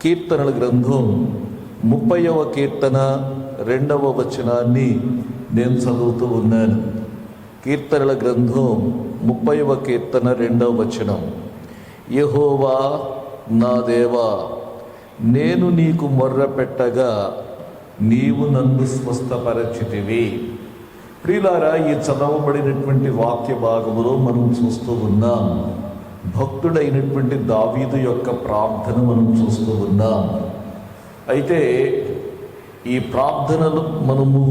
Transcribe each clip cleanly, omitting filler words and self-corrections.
కీర్తనల గ్రంథం 30వ కీర్తన 2వ వచనాన్ని నేను చదువుతూ ఉన్నాను. కీర్తనల గ్రంథం 30వ కీర్తన 2వ వచనం. యెహోవా నా దేవా, నేను నీకు మొర్ర పెట్టగా నీవు నన్ను స్వస్థపరచితివి. ప్రియులారా, ఈ చదవబడినటువంటి వాక్య భాగములో మనం చూస్తూ ఉన్నాం, భక్తుడైనటువంటి దావీదు యొక్క ప్రార్థన మనం చూస్తూ ఉన్నాం. అయితే ఈ ప్రార్థనలు మనము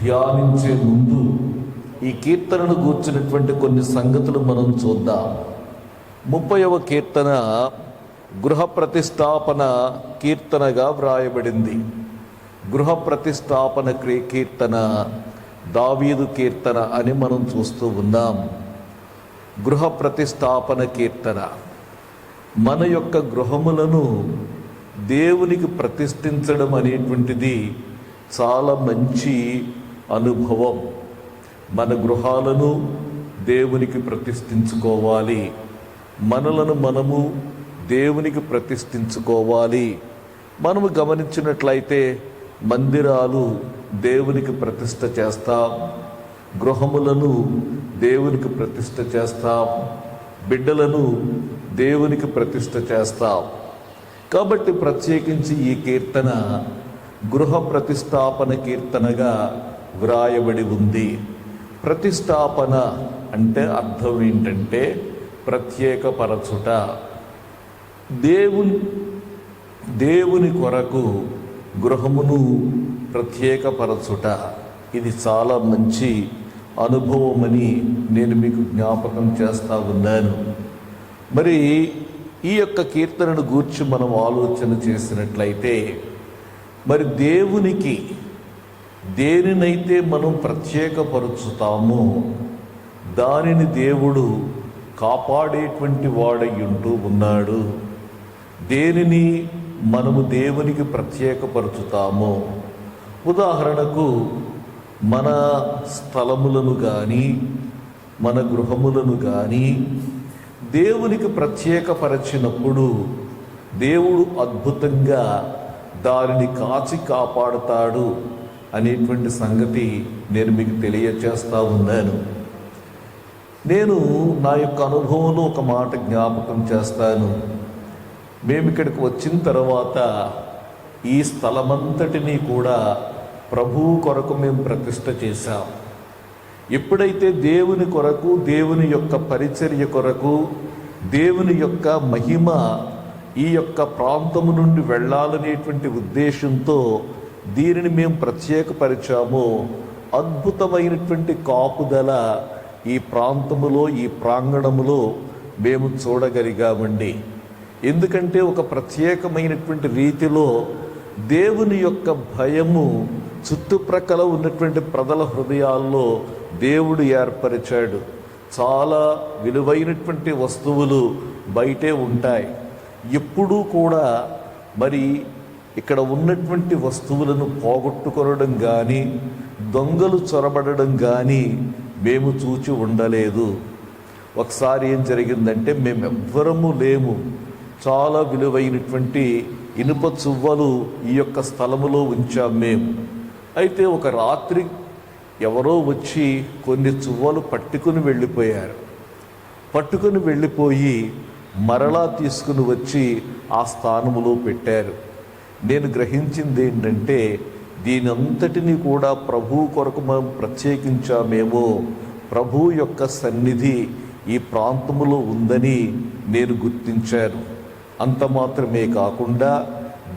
ధ్యానించే ముందు ఈ కీర్తనను గూర్చినటువంటి కొన్ని సంగతులు మనం చూద్దాం. 30వ కీర్తన గృహ ప్రతిష్టాపన కీర్తనగా వ్రాయబడింది. గృహ ప్రతిష్టాపన కీర్తన, దావీదు కీర్తన అని మనం చూస్తూ ఉన్నాం. గృహ ప్రతిష్టాపన కీర్తన, మన యొక్క గృహములను దేవునికి ప్రతిష్ఠించడం అనేటువంటిది చాలా మంచి అనుభవం. మన గృహాలను దేవునికి ప్రతిష్ఠించుకోవాలి, మనలను మనము దేవునికి ప్రతిష్ఠించుకోవాలి. మనము గమనించినట్లయితే మందిరాలు దేవునికి ప్రతిష్ఠ చేస్తాం, గృహములను దేవునికి ప్రతిష్ఠ చేస్తాం, బిడ్డలను దేవునికి ప్రతిష్ఠ చేస్తాం. కాబట్టి ప్రత్యేకించి ఈ కీర్తన గృహ ప్రతిష్టాపన కీర్తనగా వ్రాయబడి ఉంది. ప్రతిష్టాపన అంటే అర్థం ఏంటంటే ప్రత్యేకపరచుట. దేవుని కొరకు గృహమును ప్రత్యేకపరచుట, ఇది చాలా మంచి అనుభవమని నేను మీకు జ్ఞాపకం చేస్తూ ఉన్నాను. మరి ఈ యొక్క కీర్తనను గూర్చి మనం ఆలోచన చేసినట్లయితే, మరి దేవునికి దేనినైతే మనం ప్రత్యేకపరుచుతామో దానిని దేవుడు కాపాడేటువంటి వాడై ఉంటూ ఉన్నాడు. దేనిని మనము దేవునికి ప్రత్యేకపరుచుతామో, ఉదాహరణకు మన స్థలములను కానీ మన గృహములను కానీ దేవునికి ప్రత్యేకపరచినప్పుడు దేవుడు అద్భుతంగా దానిని కాచి కాపాడుతాడు అనేటువంటి సంగతి నేను మీకు తెలియచేస్తూ ఉన్నాను. నేను నా యొక్క అనుభవంలో ఒక మాట జ్ఞాపకం చేస్తాను. మేము ఇక్కడికి వచ్చిన తర్వాత ఈ స్థలమంతటినీ కూడా ప్రభువు కొరకు మేము ప్రతిష్ఠ చేశాం. ఎప్పుడైతే దేవుని కొరకు, దేవుని యొక్క పరిచర్య కొరకు, దేవుని యొక్క మహిమ ఈ యొక్క ప్రాంతము నుండి వెళ్ళాలనేటువంటి ఉద్దేశంతో దీనిని మేము ప్రత్యేకపరిచామో, అద్భుతమైనటువంటి కాపుదల ఈ ప్రాంతములో, ఈ ప్రాంగణములో మేము చూడగలిగామండి. ఎందుకంటే ఒక ప్రత్యేకమైనటువంటి రీతిలో దేవుని యొక్క భయము చుట్టుప్రక్కల ఉన్నటువంటి ప్రజల హృదయాల్లో దేవుడు ఏర్పరిచాడు. చాలా విలువైనటువంటి వస్తువులు బయటే ఉంటాయి. ఎప్పుడూ కూడా మరి ఇక్కడ ఉన్నటువంటి వస్తువులను పోగొట్టుకొనడం కానీ, దొంగలు చొరబడడం కానీ మేము చూచి ఉండలేదు. ఒకసారి ఏం జరిగిందంటే, మేమెవ్వరము లేము, చాలా విలువైనటువంటి ఇనుప చువ్వలు ఈ యొక్క స్థలములో ఉంచాం మేము. అయితే ఒక రాత్రి ఎవరో వచ్చి కొన్ని చువ్వలు పట్టుకుని వెళ్ళిపోయారు. పట్టుకుని వెళ్ళిపోయి మరలా తీసుకుని వచ్చి ఆ స్థానములో పెట్టారు. నేను గ్రహించింది ఏంటంటే, దీనంతటినీ కూడా ప్రభువు కొరకు మనం ప్రత్యేకించామేమో, ప్రభువు యొక్క సన్నిధి ఈ ప్రాంతములో ఉందని నేను గుర్తించాను. అంత మాత్రమే కాకుండా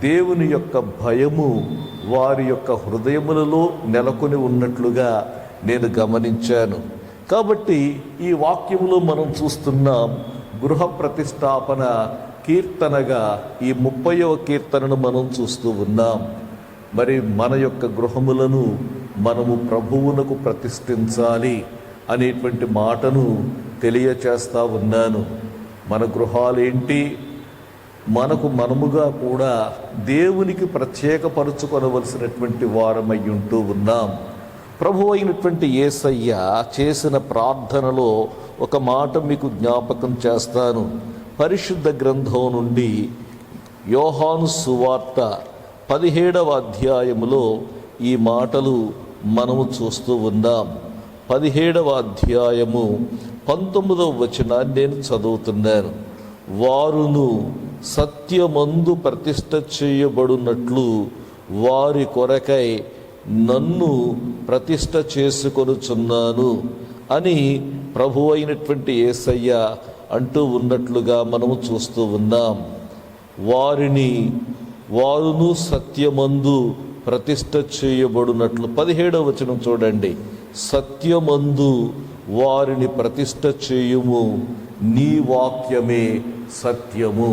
దేవుని యొక్క భయము వారి యొక్క హృదయములలో నెలకొని ఉన్నట్లుగా నేను గమనించాను. కాబట్టి ఈ వాక్యములో మనం చూస్తున్నాం, గృహ ప్రతిష్టాపన కీర్తనగా ఈ 30వ కీర్తనను మనం చూస్తూ ఉన్నాం. మరి మన యొక్క గృహములను మనము ప్రభువునకు ప్రతిష్ఠించాలి అనేటువంటి మాటను తెలియచేస్తూ ఉన్నాను. మన గృహాలేంటి, మనకు మనముగా కూడా దేవునికి ప్రత్యేకపరుచుకొనవలసినటువంటి వారమై ఉంటూ ఉన్నాం. ప్రభు అయినటువంటి యేసయ్య చేసిన ప్రార్థనలో ఒక మాట మీకు జ్ఞాపకం చేస్తాను. పరిశుద్ధ గ్రంథం నుండి యోహాను సువార్త 17వ అధ్యాయములో ఈ మాటలు మనము చూస్తూ ఉన్నాం. 17వ అధ్యాయము 19వ వచనాన్ని నేను చదువుతున్నాను. వారును సత్యమందు ప్రతిష్ఠ చేయబడినట్లు వారి కొరకై నన్ను ప్రతిష్ఠ చేసుకొనుచున్నాను అని ప్రభు అయినటువంటి యేసయ్య అంటూ ఉన్నట్లుగా మనము చూస్తూ ఉన్నాం. వారును సత్యమందు ప్రతిష్ఠ చేయబడినట్లు 17వ వచనం చూడండి. సత్యమందు వారిని ప్రతిష్ఠ చేయుము, నీ వాక్యమే సత్యము.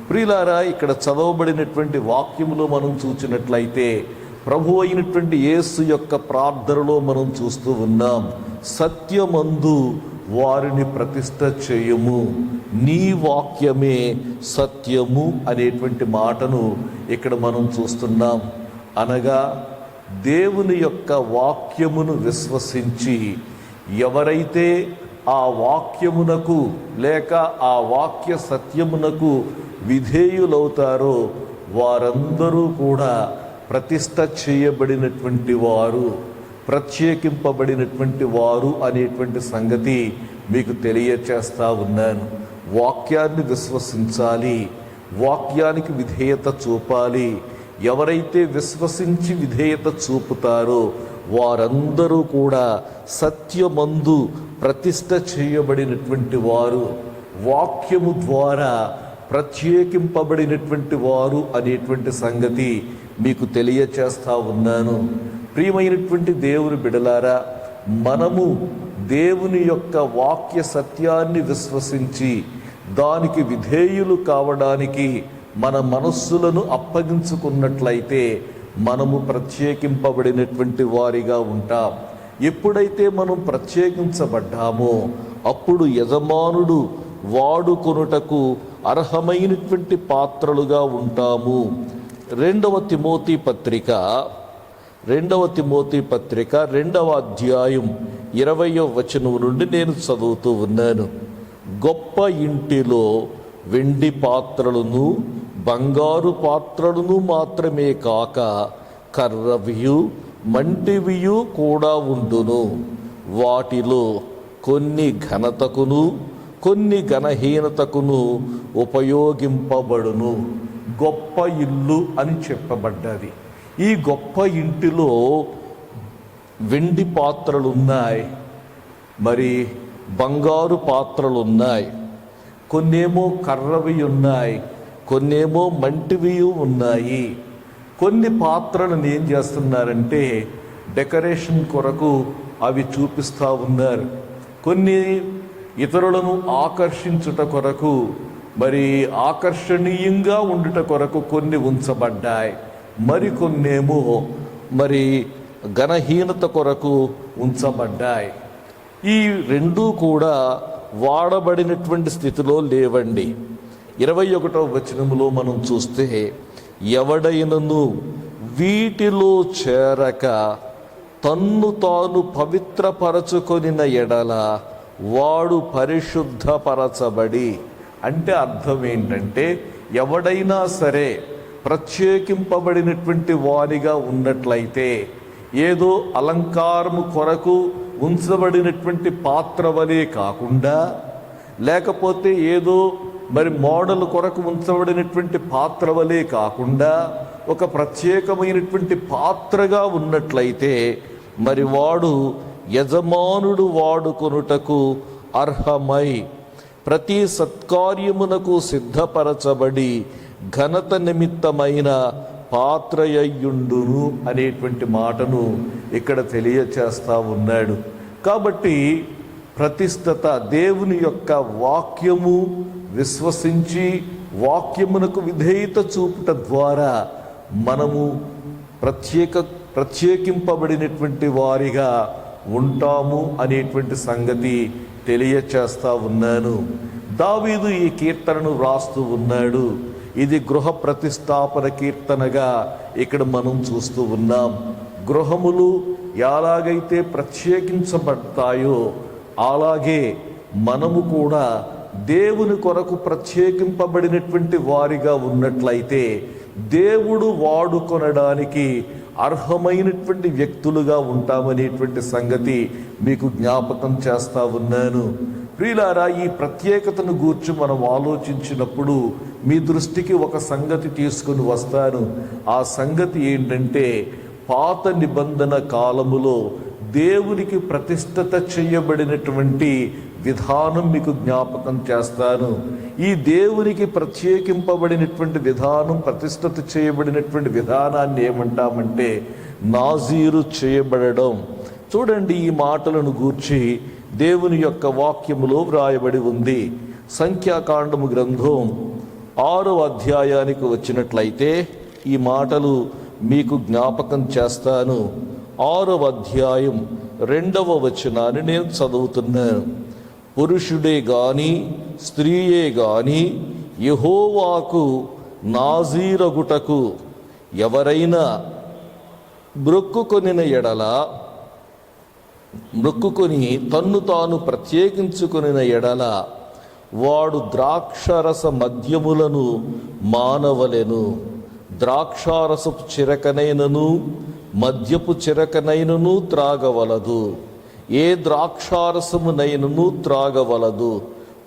ప్రియులారా, ఇక్కడ చదవబడినటువంటి వాక్యములో మనం చూసినట్లయితే ప్రభు అయినటువంటి యేసు యొక్క ప్రార్థనలో మనం చూస్తూ ఉన్నాం. సత్యమందు వారిని ప్రతిష్ఠ చేయుము, నీ వాక్యమే సత్యము అనేటువంటి మాటను ఇక్కడ మనం చూస్తున్నాం. అనగా దేవుని యొక్క వాక్యమును విశ్వసించి ఎవరైతే ఆ వాక్యమునకు లేక ఆ వాక్య సత్యమునకు విధేయులవుతారో వారందరూ కూడా ప్రతిష్ఠ చేయబడినటువంటి వారు, ప్రత్యేకింపబడినటువంటి వారు అనేటువంటి సంగతి మీకు తెలియచేస్తా ఉన్నాను. వాక్యాన్ని విశ్వసించాలి, వాక్యానికి విధేయత చూపాలి. ఎవరైతే విశ్వసించి విధేయత చూపుతారో వారందరూ కూడా సత్యమందు ప్రతిష్ఠ చేయబడినటువంటి వారు, వాక్యము ద్వారా ప్రత్యేకింపబడినటువంటి వారు అనేటువంటి సంగతి మీకు తెలియచేస్తా ఉన్నాను. ప్రియమైనటువంటి దేవుని బిడలారా, మనము దేవుని యొక్క వాక్య సత్యాన్ని విశ్వసించి దానికి విధేయులు కావడానికి మన మనస్సులను అప్పగించుకున్నట్లయితే మనము ప్రత్యేకింపబడినటువంటి వారిగా ఉంటాం. ఎప్పుడైతే మనం ప్రత్యేకించబడ్డామో అప్పుడు యజమానుడు వాడుకొనుటకు అర్హమైనటువంటి పాత్రలుగా ఉంటాము. రెండవ తిమోతి పత్రిక 2వ అధ్యాయం 20వ వచనం నుండి నేను చదువుతూ ఉన్నాను. గొప్ప ఇంటిలో వెండి పాత్రలను బంగారు పాత్రలను మాత్రమే కాక కర్రవియు మంటివియు కూడా ఉండును. వాటిలో కొన్ని ఘనతకును కొన్ని ఘనహీనతకును ఉపయోగింపబడును. గొప్ప ఇల్లు అని చెప్పబడ్డది. ఈ గొప్ప ఇంటిలో వెండి పాత్రలున్నాయి, మరి బంగారు పాత్రలున్నాయి, కొన్నేమో కర్రవి ఉన్నాయి, కొన్నేమో మంటివి ఉన్నాయి. కొన్ని పాత్రలను ఏం చేస్తున్నారంటే డెకరేషన్ కొరకు అవి చూపిస్తూ ఉన్నారు. కొన్ని ఇతరులను ఆకర్షించుట కొరకు, మరి ఆకర్షణీయంగా ఉండుట కొరకు కొన్ని ఉంచబడ్డాయి. మరికొన్నేమో మరి ఘనహీనత కొరకు ఉంచబడ్డాయి. ఈ రెండూ కూడా వాడబడినటువంటి స్థితిలో లేవండి. 21వ వచనములో మనం చూస్తే, ఎవడైనను వీటిలో చేరక తన్ను తాను పవిత్రపరచుకొనిన ఎడల వాడు పరిశుద్ధపరచబడి, అంటే అర్థం ఏంటంటే ఎవడైనా సరే ప్రత్యేకింపబడినటువంటి వారిగా ఉన్నట్లయితే ఏదో అలంకారము కొరకు ఉంచబడినటువంటి పాత్ర వలె కాకుండా, లేకపోతే ఏదో మరి మోడల్ కొరకు ఉంచబడినటువంటి పాత్ర వలె కాకుండా ఒక ప్రత్యేకమైనటువంటి పాత్రగా ఉన్నట్లయితే మరి వాడు యజమానుడు వాడుకొనుటకు అర్హమై ప్రతి సత్కార్యమునకు సిద్ధపరచబడి ఘనత నిమిత్తమైన పాత్రయ్యుండును అనేటువంటి మాటను ఇక్కడ తెలియచేస్తా ఉన్నాడు. కాబట్టి ప్రతిష్ఠత ప్రతిష్టత దేవుని యొక్క వాక్యము విశ్వసించి వాక్యమునకు విధేయత చూపుట ద్వారా మనము ప్రత్యేకింపబడినటువంటి వారిగా ఉంటాము అనేటువంటి సంగతి తెలియచేస్తా ఉన్నాను. దావీదు ఈ కీర్తనను వ్రాస్తూ ఉన్నాడు. ఇది గృహ ప్రతిష్టాపన కీర్తనగా ఇక్కడ మనం చూస్తూ ఉన్నాం. గృహములు ఎలాగైతే ప్రత్యేకించబడతాయో అలాగే మనము కూడా దేవుని కొరకు ప్రత్యేకింపబడినటువంటి వారిగా ఉన్నట్లయితే దేవుడు వాడుకొనడానికి అర్హమైనటువంటి వ్యక్తులుగా ఉంటామనేటువంటి సంగతి మీకు జ్ఞాపకం చేస్తా ఉన్నాను. ప్రియులారా, ఈ ప్రత్యేకతను గూర్చి మనం ఆలోచించినప్పుడు మీ దృష్టికి ఒక సంగతి తీసుకుని వస్తాను. ఆ సంగతి ఏంటంటే, పాత నిబంధన కాలములో దేవునికి ప్రతిష్ఠిత చేయబడినటువంటి విధానం మీకు జ్ఞాపకం చేస్తాను. ఈ దేవునికి ప్రత్యేకింపబడినటువంటి విధానం, ప్రతిష్ఠిత చేయబడినటువంటి విధానాన్ని ఏమంటామంటే నాజీరు చేయబడడం. చూడండి, ఈ మాటలను గూర్చి దేవుని యొక్క వాక్యములో వ్రాయబడి ఉంది. సంఖ్యాకాండము గ్రంథం 6వ అధ్యాయానికి వచ్చినట్లయితే ఈ మాటలు మీకు జ్ఞాపకం చేస్తాను. 6వ అధ్యాయం 2వ వచనాన్ని నేను చదువుతున్నాను. పురుషుడే గాని స్త్రీయే గాని యెహోవాకు నాజీరగుటకు ఎవరైనా మొక్కుకొనిన ఎడల, మొక్కుకొని తన్ను తాను ప్రత్యేకించుకొనిన ఎడల వాడు ద్రాక్షారస మద్యములను మానవలెను. ద్రాక్షారసపు చిరకనైనను మద్యపు చిరకనైనను త్రాగవలదు. ఏ ద్రాక్షారసమునైనను త్రాగవలదు.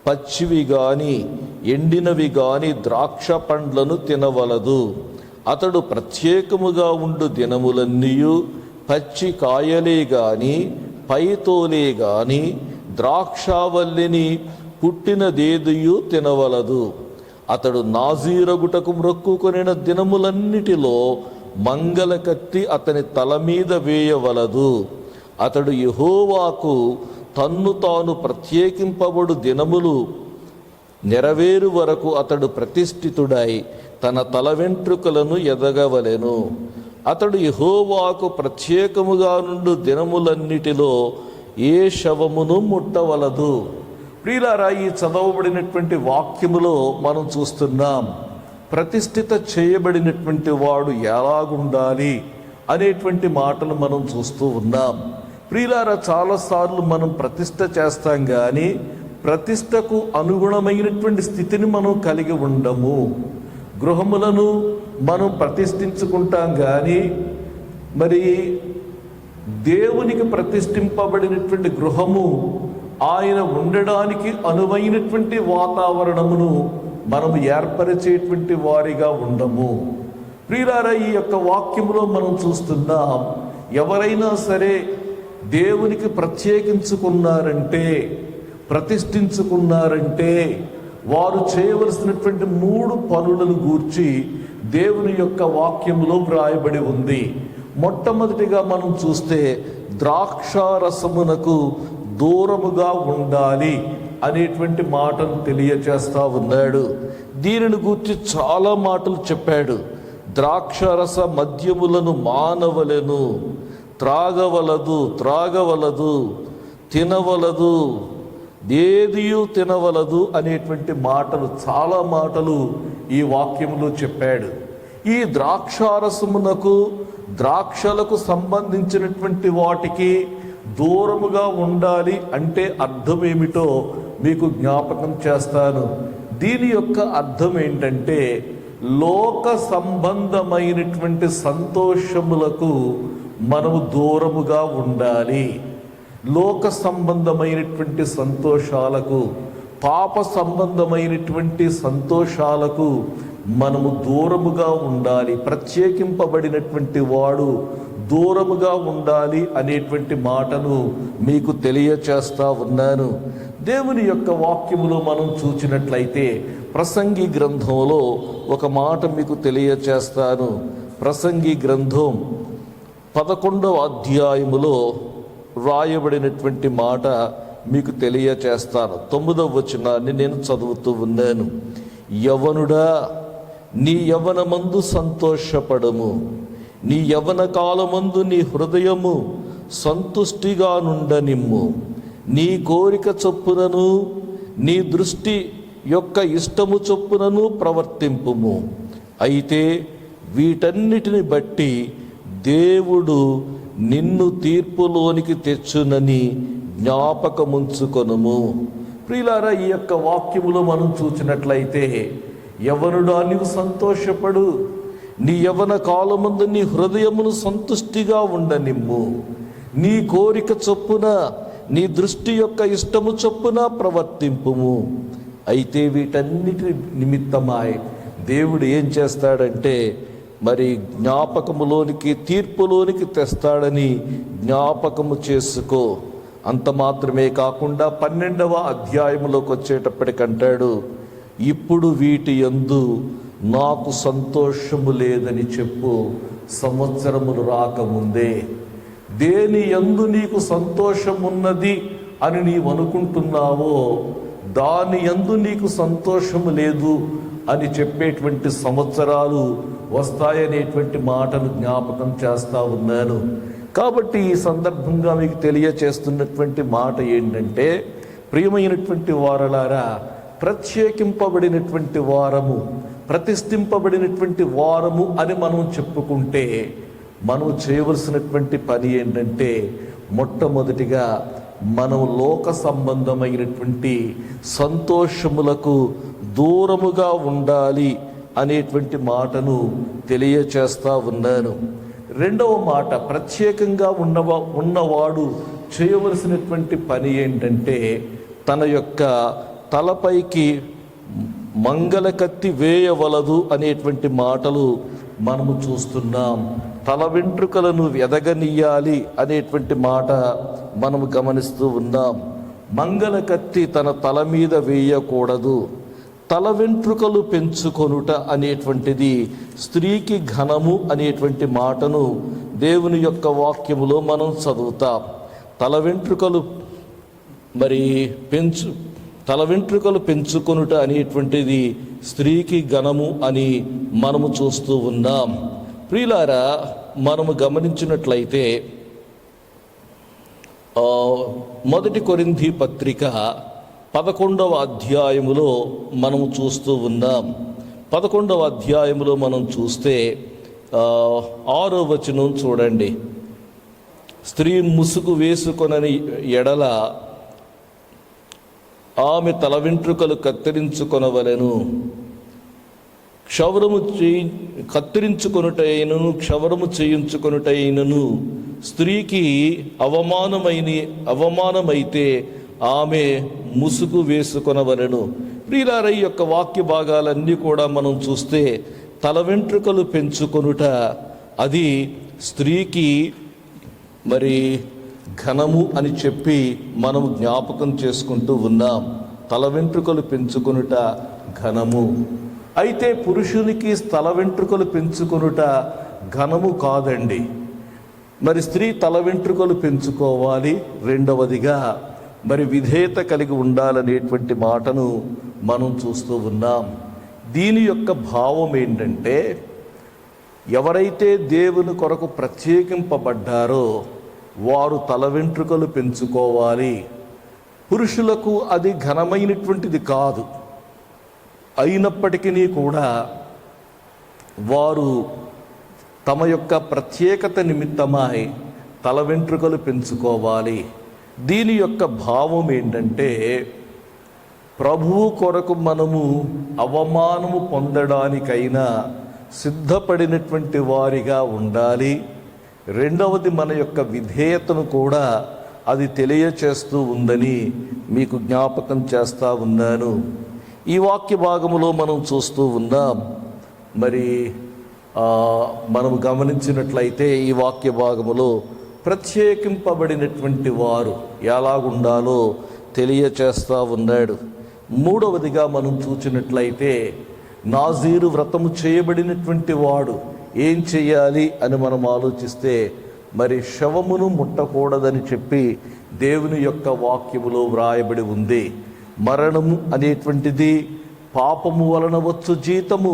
పచ్చివి గాని ఎండినవి గాని ద్రాక్ష పండ్లను తినవలదు. అతడు ప్రత్యేకముగా ఉండు దినములన్నీయు పచ్చి కాయలే గాని పైతోలే గాని ద్రాక్షావల్లిని పుట్టినదేదియు తినవలదు. అతడు నాజీరగుటకు మొక్కుకొనిన దినములన్నిటిలో మంగళ కత్తి అతని తల మీద వేయవలదు. అతడు యెహోవాకు తన్ను తాను ప్రత్యేకింపబడు దినములు నెరవేరు వరకు అతడు ప్రతిష్ఠితుడై తన తల వెంట్రుకలను ఎదగవలెను. అతడు యెహోవాకు ప్రత్యేకముగా నుండు దినములన్నిటిలో ఏ శవమును ముట్టవలదు. ప్రియులారా, ఈ చదవబడినటువంటి వాక్యములో మనం చూస్తున్నాం, ప్రతిష్ఠిత చేయబడినటువంటి వాడు ఎలాగుండాలి అనేటువంటి మాటలు మనం చూస్తూ ఉన్నాం. ప్రియులారా, చాలాసార్లు మనం ప్రతిష్ఠ చేస్తాం కానీ ప్రతిష్టకు అనుగుణమైనటువంటి స్థితిని మనం కలిగి ఉండము. గృహములను మనం ప్రతిష్ఠించుకుంటాం కానీ మరి దేవునికి ప్రతిష్ఠింపబడినటువంటి గృహము, ఆయన ఉండడానికి అనువైనటువంటి వాతావరణమును మనము ఏర్పరిచేటువంటి వారిగా ఉండము. ప్రియులారా, ఈ యొక్క వాక్యములో మనం చూస్తున్నాం, ఎవరైనా సరే దేవునికి ప్రత్యేకించుకున్నారంటే, ప్రతిష్ఠించుకున్నారంటే వారు చేయవలసినటువంటి 3 పనులను గూర్చి దేవుని యొక్క వాక్యములో వ్రాయబడి ఉంది. మొట్టమొదటిగా మనం చూస్తే ద్రాక్షారసమునకు దూరముగా ఉండాలి అనేటువంటి మాటను తెలియచేస్తా ఉన్నాడు. దీనిని గూర్చి చాలా మాటలు చెప్పాడు. ద్రాక్షారస మద్యములను మానవలెను, త్రాగవలదు, తినవలదు, ఏదియు తినవలదు అనేటువంటి మాటలు, చాలా మాటలు ఈ వాక్యములో చెప్పాడు. ఈ ద్రాక్షారసమునకు, ద్రాక్షలకు సంబంధించినటువంటి వాటికి దూరముగా ఉండాలి అంటే అర్థం ఏమిటో మీకు జ్ఞాపకం చేస్తాను. దీని యొక్క అర్థం ఏంటంటే, లోక సంబంధమైనటువంటి సంతోషములకు మనము దూరముగా ఉండాలి. లోక సంబంధమైనటువంటి సంతోషాలకు, పాప సంబంధమైనటువంటి సంతోషాలకు మనము దూరముగా ఉండాలి. ప్రత్యేకింపబడినటువంటి వాడు దూరముగా ఉండాలి అనేటువంటి మాటను మీకు తెలియచేస్తా ఉన్నాను. దేవుని యొక్క వాక్యములో మనం చూచినట్లయితే ప్రసంగి గ్రంథంలో ఒక మాట మీకు తెలియచేస్తాను. ప్రసంగి గ్రంథం 11వ అధ్యాయములో వ్రాయబడినటువంటి మాట మీకు తెలియచేస్తాను. 9వ వచనాన్ని నేను చదువుతూ ఉన్నాను. యవనుడా, నీ యవ్వనమందు సంతోషపడము, నీ యవ్వన కాలమందు నీ హృదయము సంతుష్టిగా నుండనిమ్ము. నీ కోరిక చొప్పునను నీ దృష్టి యొక్క ఇష్టము చొప్పునను ప్రవర్తింపుము. అయితే వీటన్నిటిని బట్టి దేవుడు నిన్ను తీర్పులోనికి తెచ్చునని జ్ఞాపకముంచుకొనుము. ప్రియులారా, ఈ యొక్క వాక్యములో మనం చూసినట్లయితే, యవ్వనుడా నీవు సంతోషపడు, నీ యవ్వన కాలమందు నీ హృదయమును సంతుష్టిగా ఉండనిమ్ము, నీ కోరిక చొప్పున నీ దృష్టి యొక్క ఇష్టము చొప్పున ప్రవర్తింపుము. అయితే వీటన్నిటి నిమిత్తమాయ్ దేవుడు ఏం చేస్తాడంటే, మరి జ్ఞాపకములోనికి, తీర్పులోనికి తెస్తాడని జ్ఞాపకము చేసుకో. అంత మాత్రమే కాకుండా 12వ అధ్యాయంలోకి వచ్చేటప్పటికంటాడు, ఇప్పుడు వీటి యందు నాకు సంతోషము లేదని చెప్పు, సంవత్సరములు రాకముందే. దేని యందు నీకు సంతోషమున్నది అని నీవు అనుకుంటున్నావో దాని యందు నీకు సంతోషము లేదు అని చెప్పేటువంటి సంవత్సరాలు వస్తాయనేటువంటి మాటను జ్ఞాపకం చేస్తా ఉన్నాను. కాబట్టి ఈ సందర్భంగా మీకు తెలియచేస్తున్నటువంటి మాట ఏంటంటే, ప్రియమైనటువంటి వారలారా, ప్రత్యేకింపబడినటువంటి వారము, ప్రతిష్ఠింపబడినటువంటి వారము అని మనం చెప్పుకుంటే మనం చేయవలసినటువంటి పని ఏంటంటే, మొట్టమొదటిగా మనం లోక సంబంధమైనటువంటి సంతోషములకు దూరముగా ఉండాలి అనేటువంటి మాటను తెలియచేస్తా ఉన్నాను. రెండవ మాట, ప్రత్యేకంగా ఉన్నవాడు చేయవలసినటువంటి పని ఏంటంటే, తన యొక్క తలపైకి మంగళ కత్తి వేయవలదు అనేటువంటి మాటలు మనము చూస్తున్నాం. తల వెంట్రుకలను ఎదగనీయాలి అనేటువంటి మాట మనము గమనిస్తూ ఉన్నాం. మంగళ కత్తి తన తల మీద వేయకూడదు. తల వెంట్రుకలు పెంచుకొనుట అనేటువంటిది స్త్రీకి ఘనము అనేటువంటి మాటను దేవుని యొక్క వాక్యములో మనం చదువుతాం. తల వెంట్రుకలు పెంచుకొనుట అనేటువంటిది స్త్రీకి ఘనము అని మనము చూస్తూ ఉన్నాం. ప్రియులారా, మనము గమనించినట్లయితే 1 కొరింథీ పత్రిక 11వ అధ్యాయములో మనము చూస్తూ ఉన్నాం. 11వ అధ్యాయములో మనం చూస్తే 6వ వచనం చూడండి. స్త్రీ ముసుగు వేసుకొనని ఎడల ఆమె తల వెంట్రుకలు కత్తిరించుకొనవలెను, కత్తిరించుకొనుటైనను క్షవరము చేయించుకొనుటైనను స్త్రీకి అవమానమైతే ఆమె ముసుగు వేసుకొనవలెను. ప్రియులారా, ఈ యొక్క వాక్య భాగాలన్నీ కూడా మనం చూస్తే తల వెంట్రుకలు పెంచుకొనుట అది స్త్రీకి మరి ఘనము అని చెప్పి మనం జ్ఞాపకం చేసుకుంటూ ఉన్నాం. తల వెంట్రుకలు పెంచుకొనుట ఘనము. అయితే పురుషునికి తల వెంట్రుకలు పెంచుకొనుట ఘనము కాదండి. మరి స్త్రీ తల వెంట్రుకలు పెంచుకోవాలి. రెండవదిగా మరి విధేయత కలిగి ఉండాలనేటువంటి మాటను మనం చూస్తూ ఉన్నాం. దీని యొక్క భావం ఏంటంటే, ఎవరైతే దేవుని కొరకు ప్రత్యేకింపబడ్డారో వారు తల వెంట్రుకలు పెంచుకోవాలి. పురుషులకు అది ఘనమైనటువంటిది కాదు. అయినప్పటికీ కూడా వారు తమ యొక్క ప్రత్యేకత నిమిత్తమై తల వెంట్రుకలు పెంచుకోవాలి. దీని యొక్క భావం ఏంటంటే, ప్రభువు కొరకు మనము అవమానము పొందడానికైనా సిద్ధపడినటువంటి వారిగా ఉండాలి. రెండవది, మన యొక్క విధేయతను కూడా అది తెలియచేస్తూ ఉందని మీకు జ్ఞాపకం చేస్తూ ఉన్నాను. ఈ వాక్య భాగములో మనం చూస్తూ ఉన్నాం. మరి మనం గమనించినట్లయితే ఈ వాక్య భాగములో ప్రత్యేకింపబడినటువంటి వారు ఎలాగుండాలో తెలియచేస్తూ ఉన్నాడు. మూడవదిగా మనం చూసినట్లయితే, నాజీరు వ్రతము చేయబడినటువంటి వాడు ఏం చేయాలి అని మనం ఆలోచిస్తే, మరి శవమును ముట్టకూడదని చెప్పి దేవుని యొక్క వాక్యములో వ్రాయబడి ఉంది. మరణము అనేటువంటిది పాపము వలన వచ్చు జీతము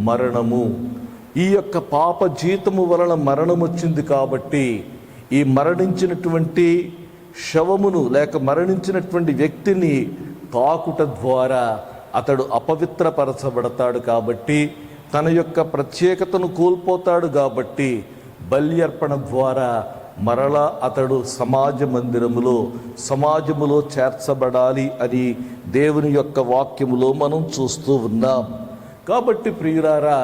మరణము. ఈ యొక్క పాప జీతము వలన మరణం వచ్చింది కాబట్టి ఈ మరణించినటువంటి శవమును లేక మరణించినటువంటి వ్యక్తిని తాకుట ద్వారా అతడు అపవిత్రపరచబడతాడు. కాబట్టి తన యొక్క ప్రత్యేకతను కోల్పోతాడు. కాబట్టి బలి అర్పణ ద్వారా మరలా అతడు సమాజములో చేర్చబడాలి అని దేవుని యొక్క వాక్యములో మనం చూస్తూ ఉన్నాం. కాబట్టి ప్రియులారా,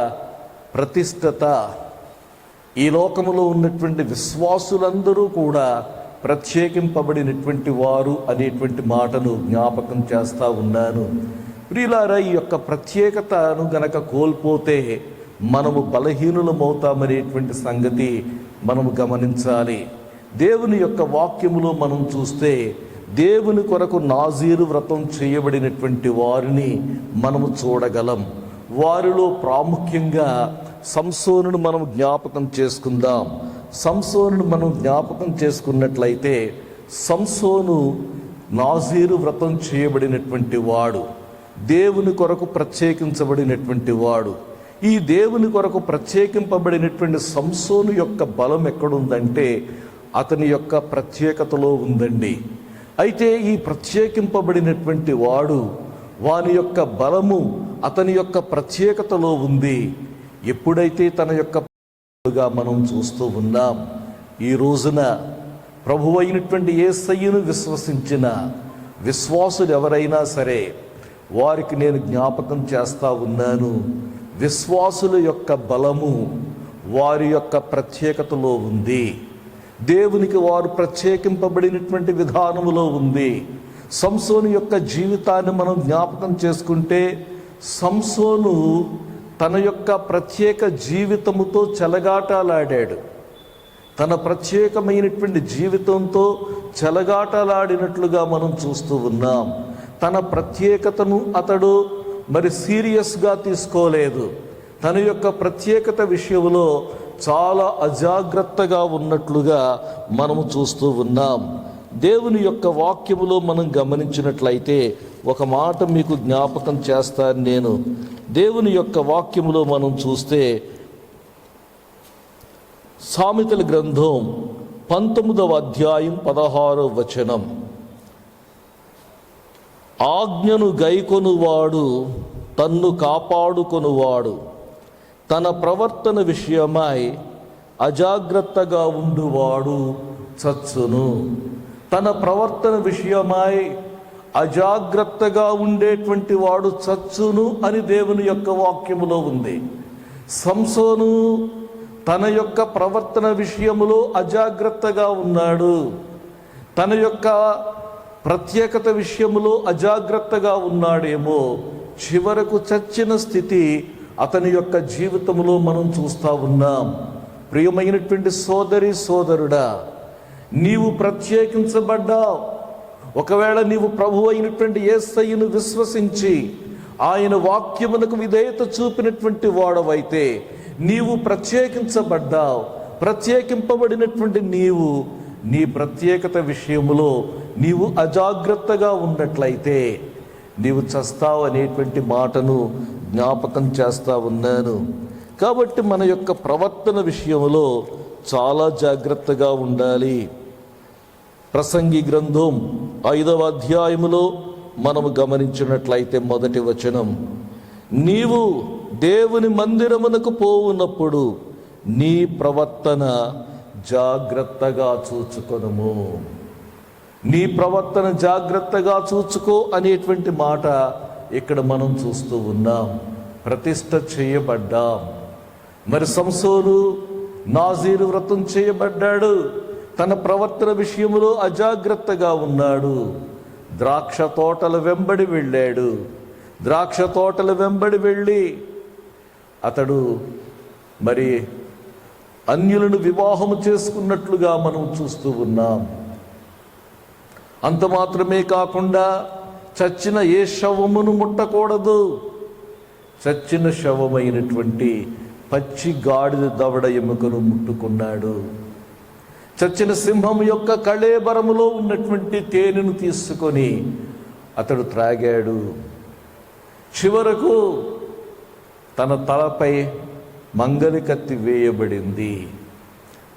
ప్రతిష్టత ఈ లోకములో ఉన్నటువంటి విశ్వాసులందరూ కూడా ప్రత్యేకింపబడినటువంటి వారు అనేటువంటి మాటను జ్ఞాపకం చేస్తూ ఉన్నాను. ప్రియులారా, ఈ యొక్క ప్రత్యేకతను గనక కోల్పోతే మనము బలహీనులమవుతామనేటువంటి సంగతి మనము గమనించాలి. దేవుని యొక్క వాక్యములో మనం చూస్తే దేవుని కొరకు నాజీరు వ్రతం చేయబడినటువంటి వారిని మనము చూడగలం. వారిలో ప్రాముఖ్యంగా సంసోనును మనం జ్ఞాపకం చేసుకుందాం. సంసోనును మనం జ్ఞాపకం చేసుకున్నట్లయితే, సంసోను నాజీరు వ్రతం చేయబడినటువంటి వాడు, దేవుని కొరకు ప్రత్యేకించబడినటువంటి వాడు. ఈ దేవుని కొరకు ప్రత్యేకింపబడినటువంటి సంసోను యొక్క బలం ఎక్కడుందంటే అతని యొక్క ప్రత్యేకతలో ఉందండి. అయితే ఈ ప్రత్యేకింపబడినటువంటి వాడు, వాని యొక్క బలము అతని యొక్క ప్రత్యేకతలో ఉంది. ఎప్పుడైతే తన యొక్క మనం చూస్తూ ఉన్నాం, ఈ రోజున ప్రభువైనటువంటి యేసయ్యను విశ్వసించిన విశ్వాసులు ఎవరైనా సరే వారికి నేను జ్ఞాపకం చేస్తా ఉన్నాను, విశ్వాసుల యొక్క బలము వారి యొక్క ప్రత్యేకతలో ఉంది. దేవునికి వారు ప్రత్యేకింపబడినటువంటి విధానములో ఉంది. సంసోను యొక్క జీవితాన్ని మనం జ్ఞాపకం చేసుకుంటే, సంసోను తన యొక్క ప్రత్యేక జీవితముతో చెలగాటలాడాడు. తన ప్రత్యేకమైనటువంటి జీవితంతో చెలగాటలాడినట్లుగా మనం చూస్తూ ఉన్నాం. తన ప్రత్యేకతను అతడు సీరియస్గా తీసుకోలేదు. తన యొక్క ప్రత్యేకత విషయంలో చాలా అజాగ్రత్తగా ఉన్నట్లుగా మనము చూస్తూ ఉన్నాం. దేవుని యొక్క వాక్యములో మనం గమనించినట్లయితే ఒక మాట మీకు జ్ఞాపకం చేస్తాను నేను. దేవుని యొక్క వాక్యములో మనం చూస్తే సామెతల గ్రంథం 19వ అధ్యాయం 16వ వచనం, ఆజ్ఞను గైకొనువాడు తన్ను కాపాడుకొనువాడు, తన ప్రవర్తన విషయమై అజాగ్రత్తగా ఉండువాడు చచ్చును. తన ప్రవర్తన విషయమై అజాగ్రత్తగా ఉండేటువంటి వాడు చచ్చును అని దేవుని యొక్క వాక్యములో ఉంది. సంసోను తన యొక్క ప్రవర్తన విషయములో అజాగ్రత్తగా ఉన్నాడు. తన యొక్క ప్రత్యేకత విషయములో అజాగ్రత్తగా ఉన్నాడేమో, చివరకు చచ్చిన స్థితి అతని యొక్క జీవితంలో మనం చూస్తూ ఉన్నాం. ప్రియమైనటువంటి సోదరి సోదరుడా, నీవు ప్రత్యేకించబడ్డావు. ఒకవేళ నీవు ప్రభువు అయినటువంటి యేసయ్యను విశ్వసించి ఆయన వాక్యమునకు విధేయత చూపినటువంటి వాడవైతే నీవు ప్రత్యేకించబడ్డావు. ప్రత్యేకింపబడినటువంటి నీవు నీ ప్రత్యేకత విషయములో నీవు అజాగ్రత్తగా ఉన్నట్లయితే నీవు చస్తావు అనేటువంటి మాటను జ్ఞాపకం చేస్తా ఉన్నాను. కాబట్టి మన యొక్క ప్రవర్తన విషయంలో చాలా జాగ్రత్తగా ఉండాలి. ప్రసంగి గ్రంథం 5వ అధ్యాయములో మనము గమనించినట్లయితే 1వ వచనం, నీవు దేవుని మందిరమునకు పోవునప్పుడు నీ ప్రవర్తన జాగ్రత్తగా చూచుకొనుము. నీ ప్రవర్తన జాగ్రత్తగా చూచుకో అనేటువంటి మాట ఇక్కడ మనం చూస్తూ ఉన్నాం. ప్రతిష్ఠ చేయబడ్డాం. సంసోను నాజీరు వ్రతం చేయబడ్డాడు. తన ప్రవర్తన విషయంలో అజాగ్రత్తగా ఉన్నాడు. ద్రాక్ష తోటల వెంబడి వెళ్ళాడు. ద్రాక్ష తోటల వెంబడి వెళ్ళి అతడు అన్యులను వివాహము చేసుకున్నట్లుగా మనం చూస్తూ ఉన్నాం. అంత మాత్రమే కాకుండా చచ్చిన ఏ శవమును ముట్టకూడదు. చచ్చిన శవమైనటువంటి పచ్చి గాడిద దవడ ఎముకను ముట్టుకున్నాడు. చచ్చిన సింహం యొక్క కళేబరములో ఉన్నటువంటి తేనెను తీసుకొని అతడు త్రాగాడు. చివరకు తన తలపై మంగలి కత్తి వేయబడింది.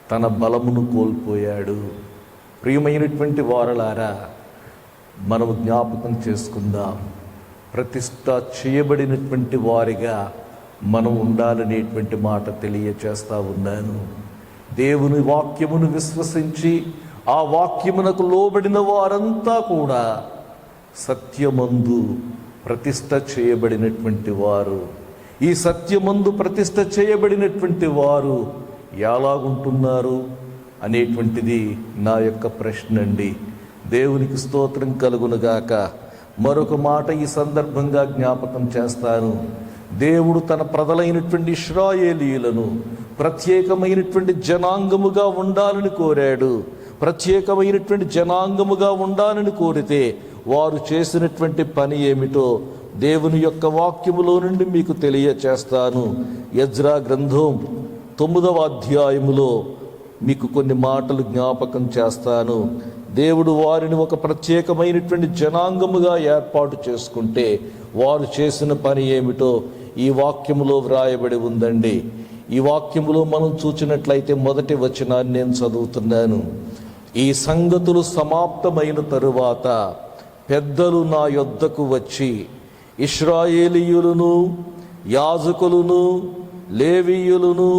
తన బలమును కోల్పోయాడు. ప్రియమైనటువంటి వారలారా, మనము జ్ఞాపకం చేసుకుందాం. ప్రతిష్ఠ చేయబడినటువంటి వారిగా మనం ఉండాలనేటువంటి మాట తెలియచేస్తా ఉన్నాను. దేవుని వాక్యమును విశ్వసించి ఆ వాక్యమునకు లోబడిన వారంతా కూడా సత్యమందు ప్రతిష్ఠ చేయబడినటువంటి వారు. ఈ సత్యమందు ప్రతిష్ఠ చేయబడినటువంటి వారు ఎలాగుంటున్నారు అనేటువంటిది నా యొక్క ప్రశ్న అండి. దేవునికి స్తోత్రం కలుగునుగాక. మరొక మాట ఈ సందర్భంగా జ్ఞాపకం చేస్తాను. దేవుడు తన ప్రజలైనటువంటి ఇశ్రాయేలీయులను ప్రత్యేకమైనటువంటి జనాంగముగా ఉండాలని కోరాడు. ప్రత్యేకమైనటువంటి జనాంగముగా ఉండాలని కోరితే వారు చేసినటువంటి పని ఏమిటో దేవుని యొక్క వాక్యములో నుండి మీకు తెలియచేస్తాను. ఎజ్రా గ్రంథం 9వ అధ్యాయములో మీకు కొన్ని మాటలు జ్ఞాపకం చేస్తాను. దేవుడు వారిని ఒక ప్రత్యేకమైనటువంటి జనాంగముగా ఏర్పాటు చేసుకుంటే వారు చేసిన పని ఏమిటో ఈ వాక్యములో వ్రాయబడి ఉందండి. ఈ వాక్యములో మనం చూచినట్లయితే మొదటి వచనాన్ని నేను చదువుతున్నాను. ఈ సంగతులు సమాప్తమైన తరువాత పెద్దలు నా యొద్దకు వచ్చి ఇశ్రాయేలీయులను, యాజకులను, లేవీయులను,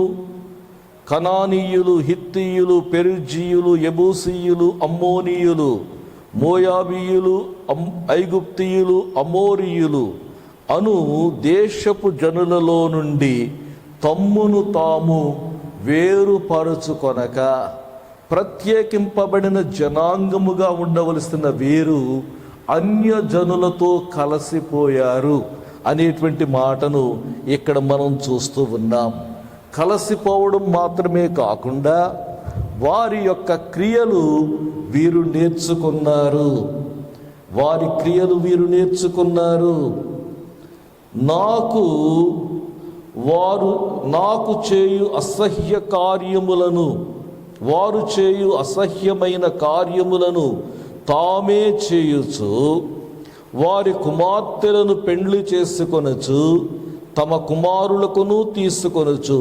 కనానీయులు, హిత్తీయులు, పెరిజ్జీయులు, యెబూసీయులు, అమ్మోనీయులు, మోయాబీయులు, ఐగుప్తీయులు, అమోరీయులు అను దేశపు జనులలో నుండి తమ్మును తాము వేరుపరుచుకొనక ప్రత్యేకింపబడిన జనాంగముగా ఉండవలసిన వీరు అన్యజనులతో కలిసిపోయారు అనేటువంటి మాటను ఇక్కడ మనం చూస్తూ ఉన్నాం. కలిసిపోవడం మాత్రమే కాకుండా వారి యొక్క క్రియలు వీరు నేర్చుకున్నారు. వారి క్రియలు వీరు నేర్చుకున్నారు. నాకు చేయు అసహ్య కార్యములను, వారు చేయు అసహ్యమైన కార్యములను తామే చేయుచు వారి కుమార్తెలను పెండ్లి చేసుకొనొచ్చు, తమ కుమారులకును తీసుకొనొచ్చు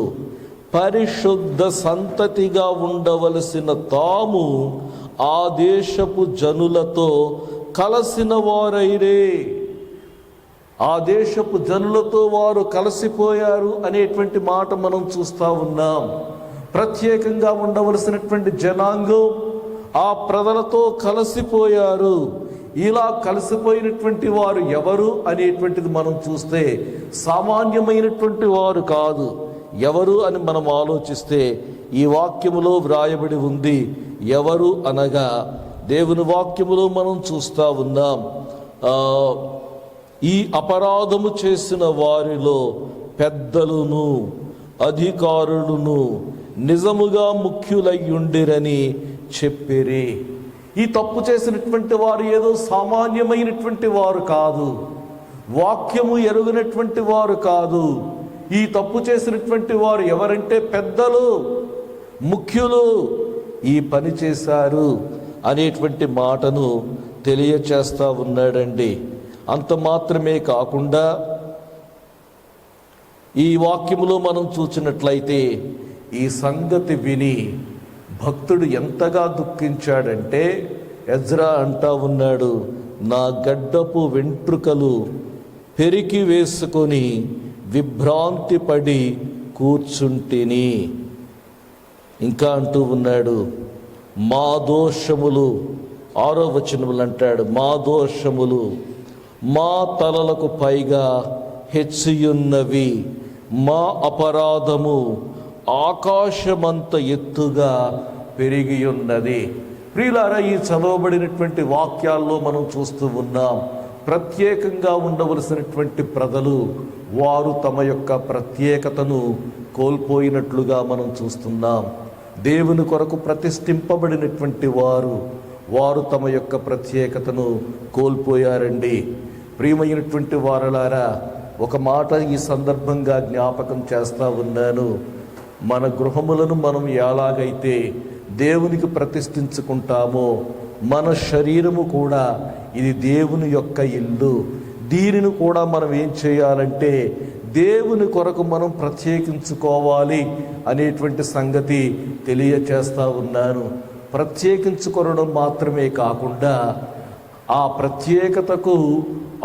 పరిశుద్ధ సంతతిగా ఉండవలసిన తాము ఆ దేశపు జనులతో కలసిన వారైరే. ఆ దేశపు జనులతో వారు కలిసిపోయారు అనేటువంటి మాట మనం చూస్తూ ఉన్నాం. ప్రత్యేకంగా ఉండవలసినటువంటి జనాంగం ఆ ప్రజలతో కలిసిపోయారు. ఇలా కలిసిపోయినటువంటి వారు ఎవరు అనేటువంటిది మనం చూస్తే సామాన్యమైనటువంటి వారు కాదు. ఎవరు అని మనం ఆలోచిస్తే ఈ వాక్యములో వ్రాయబడి ఉంది. ఎవరు అనగా దేవుని వాక్యములో మనం చూస్తూ ఉన్నాం. ఈ అపరాధము చేసిన వారిలో పెద్దలును అధికారులను నిజముగా ముఖ్యులయ్యుండిరని చెప్పిరి. ఈ తప్పు చేసినటువంటి వారు ఏదో సామాన్యమైనటువంటి వారు కాదు, వాక్యము ఎరుగినటువంటి వారు కాదు. ఈ తప్పు చేసినటువంటి వారు ఎవరంటే పెద్దలు, ముఖ్యులు ఈ పని చేశారు అనేటువంటి మాటను తెలియచేస్తా ఉన్నాడండి. అంత మాత్రమే కాకుండా ఈ వాక్యములో మనం చూసినట్లయితే ఈ సంగతి విని భక్తుడు ఎంతగా దుఃఖించాడంటే ఎజ్రా అంటా ఉన్నాడు, నా గడ్డపు వెంట్రుకలు పెరికి వేసుకొని విభ్రాంతి పడి కూర్చుంటిని. ఇంకా అంటూ ఉన్నాడు, మా దోషములు, 6వ వచనములు అంటాడు, మా దోషములు మా తలలకు పైగా హెచ్చియున్నవి, మా అపరాధము ఆకాశమంత ఎత్తుగా పెరిగి ఉన్నది. ప్రియులారా, ఈ చదవబడినటువంటి వాక్యాల్లో మనం చూస్తూ ఉన్నాం, ప్రత్యేకంగా ఉండవలసినటువంటి ప్రజలు వారు తమ యొక్క ప్రత్యేకతను కోల్పోయినట్లుగా మనం చూస్తున్నాం. దేవుని కొరకు ప్రతిష్ఠింపబడినటువంటి వారు తమ యొక్క ప్రత్యేకతను కోల్పోయారండి. ప్రియమైనటువంటి వారలారా, ఒక మాట ఈ సందర్భంగా జ్ఞాపకం చేస్తూ ఉన్నాను. మన గృహములను మనం ఎలాగైతే దేవునికి ప్రతిష్ఠించుకుంటామో మన శరీరము కూడా ఇది దేవుని యొక్క ఇల్లు. దీనిని కూడా మనం ఏం చేయాలంటే దేవుని కొరకు మనం ప్రత్యేకించుకోవాలి అనేటువంటి సంగతి తెలియచేస్తూ ఉన్నాను. ప్రత్యేకించుకోవడం మాత్రమే కాకుండా ఆ ప్రత్యేకతకు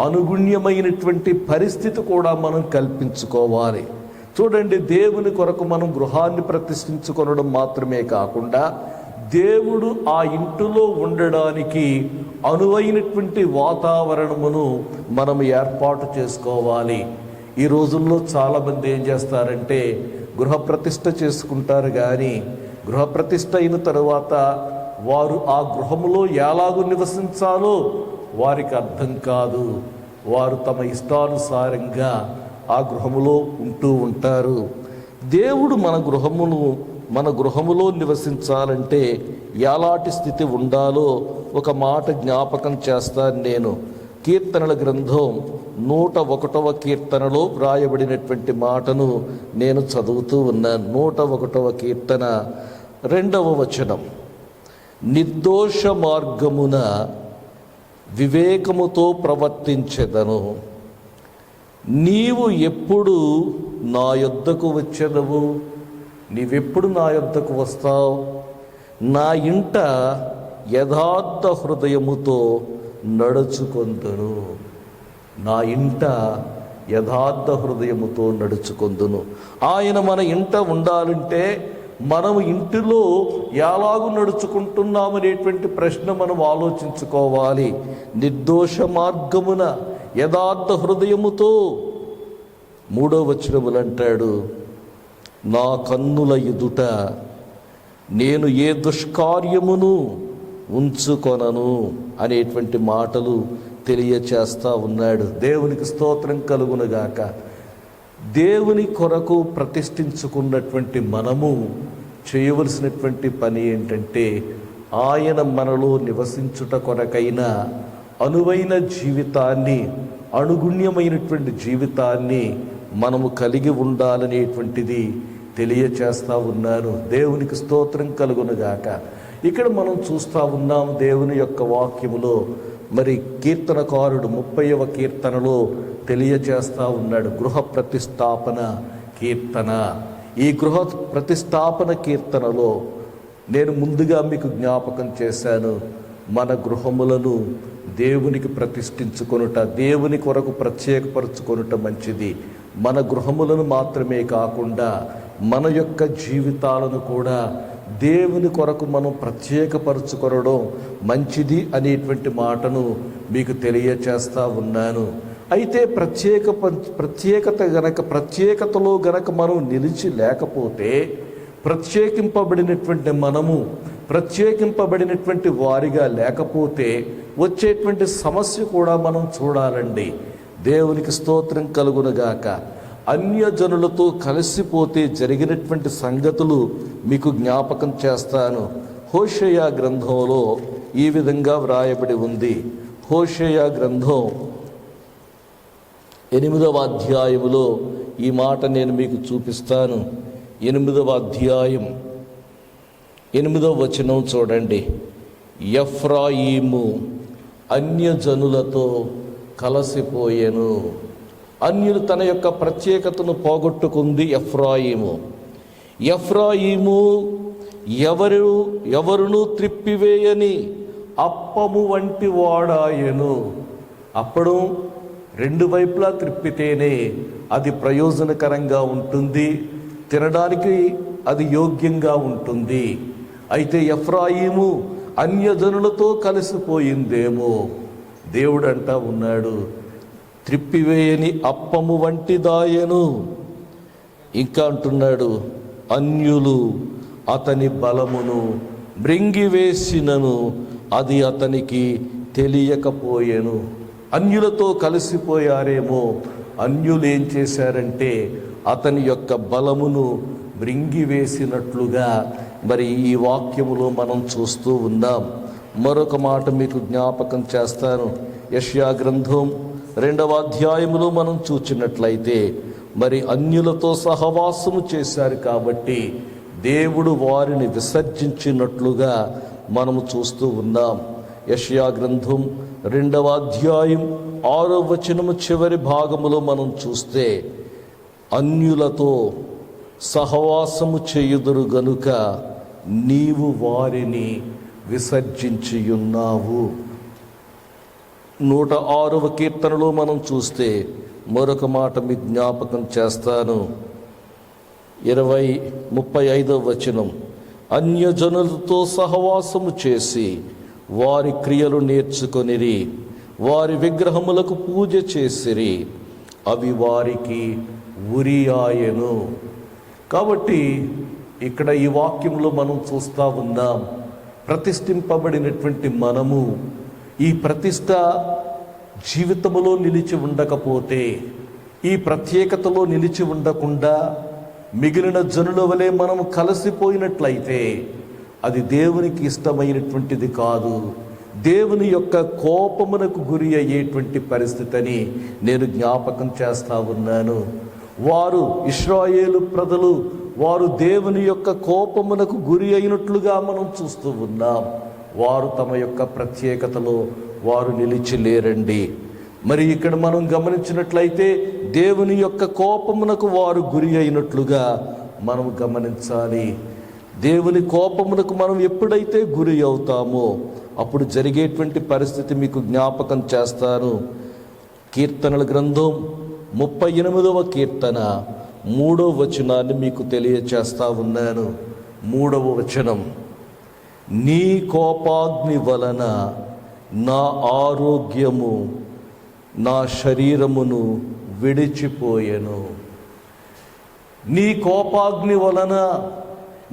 అనుగుణ్యమైనటువంటి పరిస్థితి కూడా మనం కల్పించుకోవాలి. చూడండి, దేవుని కొరకు మనం గృహాన్ని ప్రతిష్ఠించుకొనడం మాత్రమే కాకుండా దేవుడు ఆ ఇంటిలో ఉండడానికి అనువైనటువంటి వాతావరణమును మనం ఏర్పాటు చేసుకోవాలి. ఈ రోజుల్లో చాలామంది ఏం చేస్తారంటే గృహప్రతిష్ఠ చేసుకుంటారు, కానీ గృహప్రతిష్ఠ అయిన తరువాత వారు ఆ గృహములో ఎలాగూ నివసించాలో వారికి అర్థం కాదు. వారు తమ ఇష్టానుసారంగా ఆ గృహములో ఉంటూ ఉంటారు. దేవుడు మన గృహములో నివసించాలంటే ఎలాంటి స్థితి ఉండాలో ఒక మాట జ్ఞాపకం చేస్తాను నేను. కీర్తనల గ్రంథం 101వ కీర్తనలో వ్రాయబడినటువంటి మాటను నేను చదువుతూ ఉన్నాను. 101వ కీర్తన 2వ వచనం, నిర్దోష మార్గమున వివేకముతో ప్రవర్తించెదను. నీవు ఎప్పుడు నా యొద్దకు వచ్చెదవు? నీవెప్పుడు నా యొద్దకు వస్తావు? నా ఇంట యథార్థ హృదయముతో నడుచుకొందును. నా ఇంట యథార్థ హృదయముతో నడుచుకొందును. ఆయన మన ఇంట ఉండాలంటే మనం ఇంటిలో ఎలాగూ నడుచుకుంటున్నామనేటువంటి ప్రశ్న మనం ఆలోచించుకోవాలి. నిర్దోష మార్గమున యథార్థ హృదయముతో. 3వ వచనములు అంటాడు, నా కన్నుల ఎదుట నేను ఏ దుష్కార్యమును ఉంచుకొనను అనేటువంటి మాటలు తెలియచేస్తా ఉన్నాడు. దేవునికి స్తోత్రం కలుగునుగాక. దేవుని కొరకు ప్రతిష్ఠించుకున్నటువంటి మనము చేయవలసినటువంటి పని ఏంటంటే ఆయన మనలో నివసించుట కొరకైన అనువైన జీవితాన్ని, అనుగుణ్యమైనటువంటి జీవితాన్ని మనము కలిగి ఉండాలనేటువంటిది తెలియచేస్తా ఉన్నాను. దేవునికి స్తోత్రం కలుగునుగాక. ఇక్కడ మనం చూస్తూ ఉన్నాం దేవుని యొక్క వాక్యములో, మరి కీర్తనకారుడు 30వ కీర్తనలో తెలియచేస్తా ఉన్నాడు గృహ ప్రతిష్టాపన కీర్తన. ఈ గృహ ప్రతిష్టాపన కీర్తనలో నేను ముందుగా మీకు జ్ఞాపకం చేశాను, మన గృహములను దేవునికి ప్రతిష్ఠించుకొనుట, దేవుని కొరకు ప్రత్యేకపరచుకొనుట మంచిది. మన గృహములను మాత్రమే కాకుండా మన యొక్క జీవితాలను కూడా దేవుని కొరకు మనం ప్రత్యేకపరచుకొనడం మంచిది అనేటువంటి మాటను మీకు తెలియచేస్తా ఉన్నాను. అయితే ప్రత్యేకతలో గనక మనం నిలిచి లేకపోతే, ప్రత్యేకింపబడినటువంటి వారిగా లేకపోతే వచ్చేటువంటి సమస్య కూడా మనం చూడాలండి. దేవునికి స్తోత్రం కలుగునుగాక. అన్యజనులతో కలిసిపోతే జరిగినటువంటి సంగతులు మీకు జ్ఞాపకం చేస్తాను. హోషేయ గ్రంథంలో ఈ విధంగా వ్రాయబడి ఉంది. హోషేయ గ్రంథం 8వ అధ్యాయములో ఈ మాట నేను మీకు చూపిస్తాను. 8వ అధ్యాయం 8వ వచనం చూడండి. ఎఫ్రాయిము అన్యజనులతో కలసిపోయెను. అన్యులు తన యొక్క ప్రత్యేకతను పోగొట్టుకుంది ఎఫ్రాయిము ఎవరును త్రిప్పివేయని అప్పము వంటి వాడాయెను. అప్పుడు 2 వైపులా త్రిప్పితేనే అది ప్రయోజనకరంగా ఉంటుంది, తినడానికి అది యోగ్యంగా ఉంటుంది. అయితే ఎఫ్రాయిము అన్యజనులతో కలిసిపోయిందేమో. దేవుడు అంటా ఉన్నాడు, త్రిప్పివేయని అప్పము వంటి దాయను. ఇంకా అంటున్నాడు, అన్యులు అతని బలమును మృంగివేసినను అది అతనికి తెలియకపోయెను. అన్యులతో కలిసిపోయారేమో. అన్యులు ఏం చేశారంటే అతని యొక్క బలమును మృంగివేసినట్లుగా మరి ఈ వాక్యములో మనం చూస్తూ ఉన్నాం. మరొక మాట మీకు జ్ఞాపకం చేస్తాను. యెషయా గ్రంథం 2వ అధ్యాయములో మనం చూచినట్లయితే మరి అన్యులతో సహవాసము చేశారు కాబట్టి దేవుడు వారిని విసర్జించినట్లుగా మనము చూస్తూ ఉన్నాం. యెషయా గ్రంథం 2వ అధ్యాయం 6వ వచనము చివరి భాగములో మనం చూస్తే, అన్యులతో సహవాసము చేయుదురు గనుక నీవు వారిని విసర్జించియున్నావు. 106వ కీర్తనలో మనం చూస్తే మరొక మాట మీ జ్ఞాపకం చేస్తాను. 35వ వచనం, అన్యజనులతో సహవాసము చేసి వారి క్రియలు నేర్చుకొనిరి, వారి విగ్రహములకు పూజ చేసిరి, అవి వారికి ఉరియాయెను. కాబట్టి ఇక్కడ ఈ వాక్యంలో మనం చూస్తూ ఉన్నాం, ప్రతిష్ఠింపబడినటువంటి మనము ఈ ప్రతిష్ట జీవితములో నిలిచి ఉండకపోతే, ఈ ప్రత్యేకతలో నిలిచి ఉండకుండా మిగిలిన జనుల వలె మనం కలిసిపోయినట్లయితే అది దేవునికి ఇష్టమైనటువంటిది కాదు, దేవుని యొక్క కోపమునకు గురి అయ్యేటువంటి పరిస్థితి అని నేను జ్ఞాపకం చేస్తా ఉన్నాను. వారు ఇశ్రాయేలు ప్రజలు వారు దేవుని యొక్క కోపమునకు గురి అయినట్లుగా మనం చూస్తూ ఉన్నాం. వారు తమ యొక్క ప్రత్యేకతలో వారు నిలిచి లేరండి. మరి ఇక్కడ మనం గమనించినట్లయితే దేవుని యొక్క కోపమునకు వారు గురి అయినట్లుగా మనం గమనించాలి. దేవుని కోపమునకు మనం ఎప్పుడైతే గురి అవుతామో అప్పుడు జరిగేటువంటి పరిస్థితి మీకు జ్ఞాపకం చేస్తాను. కీర్తనల గ్రంథం 38వ కీర్తన 3వ వచనాన్ని మీకు తెలియచేస్తా ఉన్నాను. 3వ వచనం, నీ కోపాగ్ని వలన నా ఆరోగ్యము నా శరీరమును విడిచిపోయెను. నీ కోపాగ్ని వలన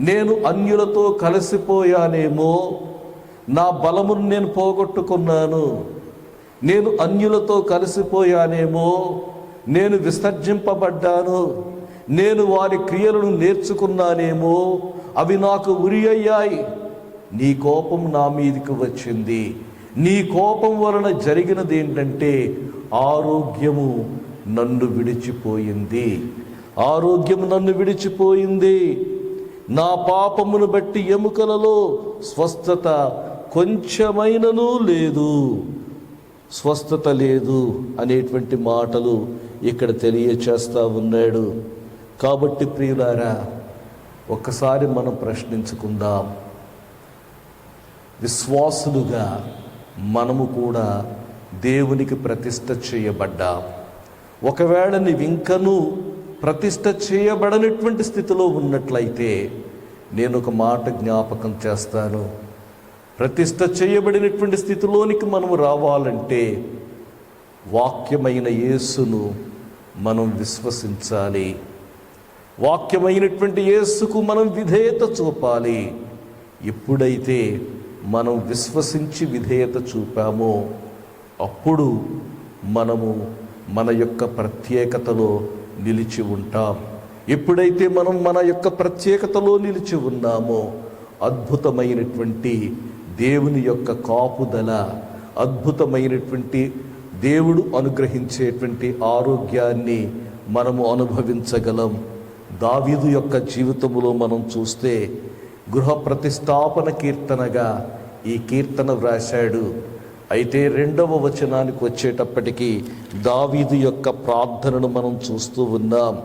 నేను అన్యులతో కలిసిపోయానేమో, నా బలమును నేను పోగొట్టుకున్నాను, నేను అన్యులతో కలిసిపోయానేమో, నేను విసర్జింపబడ్డాను, నేను వారి క్రియలను నేర్చుకున్నానేమో, అవి నాకు ఉరి అయ్యాయి. నీ కోపం నా మీదికి వచ్చింది. నీ కోపం వలన జరిగినది ఏంటంటే ఆరోగ్యము నన్ను విడిచిపోయింది, ఆరోగ్యము నన్ను విడిచిపోయింది. నా పాపమును బట్టి ఎముకలలో స్వస్థత కొంచెమైనను లేదు, స్వస్థత లేదు అనేటువంటి మాటలు ఇక్కడ తెలియచేస్తా ఉన్నాడు. కాబట్టి ప్రియులారా, ఒక్కసారి మనం ప్రశ్నించుకుందాం. విశ్వాసులుగా మనము కూడా దేవునికి ప్రతిష్ఠ చేయబడ్డాం. ఒకవేళ నీవింకనూ ప్రతిష్ఠ చేయబడనటువంటి స్థితిలో ఉన్నట్లయితే నేను ఒక మాట జ్ఞాపకం చేస్తాను. ప్రతిష్ఠ చేయబడినటువంటి స్థితిలోనికి మనము రావాలంటే వాక్యమైన యేసును మనం విశ్వసించాలి. వాక్యమైనటువంటి యేసుకు మనం విధేయత చూపాలి. ఎప్పుడైతే మనం విశ్వసించి విధేయత చూపామో అప్పుడు మనము మన యొక్క ప్రత్యేకతలో నిలిచి ఉంటాం. ఎప్పుడైతే మనం మన యొక్క ప్రత్యేకతలో నిలిచి ఉన్నామో అద్భుతమైనటువంటి దేవుని యొక్క కాపుదల, అద్భుతమైనటువంటి దేవుడు అనుగ్రహించేటువంటి ఆరోగ్యాన్ని మనము అనుభవించగలం. దావీదు యొక్క జీవితములో మనం చూస్తే గృహ ప్రతిష్టాపన కీర్తనగా ఈ కీర్తన వ్రాశాడు. అయితే 2వ వచనానికి వచ్చేటప్పటికీ దావీదు యొక్క ప్రార్థనను మనం చూస్తూ ఉన్నాం.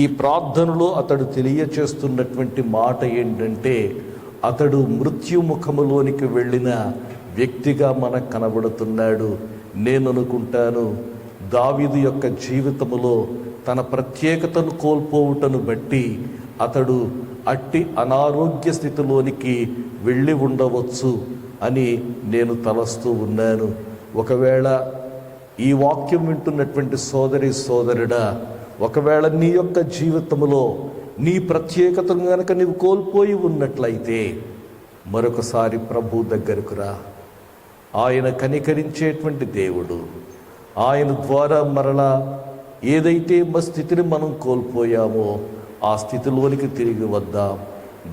ఈ ప్రార్థనలో అతడు తెలియచేస్తున్నటువంటి మాట ఏంటంటే, అతడు మృత్యుముఖములోనికి వెళ్ళిన వ్యక్తిగా మనకు కనబడుతున్నాడు. నేను అనుకుంటాను దావీదు యొక్క జీవితములో తన ప్రత్యేకతను కోల్పోవుటను బట్టి అతడు అట్టి అనారోగ్య స్థితిలోనికి వెళ్ళి ఉండవచ్చు అని నేను తలస్తూ ఉన్నాను. ఒకవేళ ఈ వాక్యం వింటున్నటువంటి సోదరి సోదరుడా, ఒకవేళ నీ యొక్క జీవితంలో నీ ప్రత్యేకతను కనుక నీవు కోల్పోయి ఉన్నట్లయితే మరొకసారి ప్రభు దగ్గరకు రా. ఆయన కనికరించేటువంటి దేవుడు. ఆయన ద్వారా మరలా ఏదైతే మా స్థితిని మనం కోల్పోయామో ఆ స్థితిలోనికి తిరిగి వద్దాం.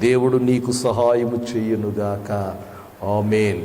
దేవుడు నీకు సహాయము చేయునుగాక. ఆమేన్.